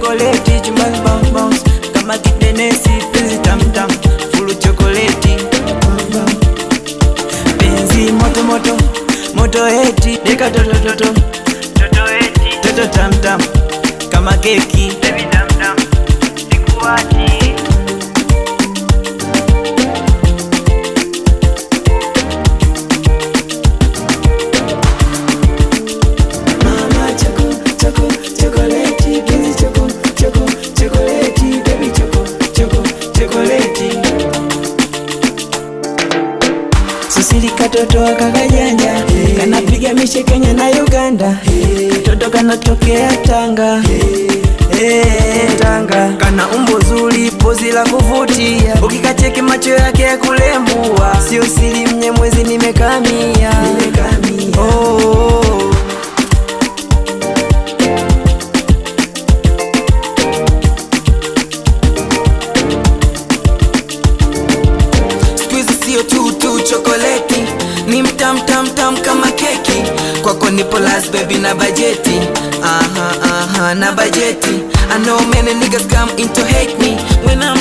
chocolate chumbani bounce bounce, kama kidenesi penzi tam tam, full chocolate penzi moto moto moto eti deka toto toto toto eti toto tam tam, kama keki baby tam tam sikuachi. Susili katoto akakajanja, kanapiga mishe Kenya na Uganda, katoto kanatokea Tanga, Tanga. Kana umbo zuri, pozi la kuvutia, ukikacheki macho yake ya kulembua, sio siri Mnyamwezi nimekamia, oh. Sio tu chokoleti, ni mtam tam tam kama keki. Kwako nipo last baby na bajeti, na bajeti. I know many niggas come in to hate me when I'm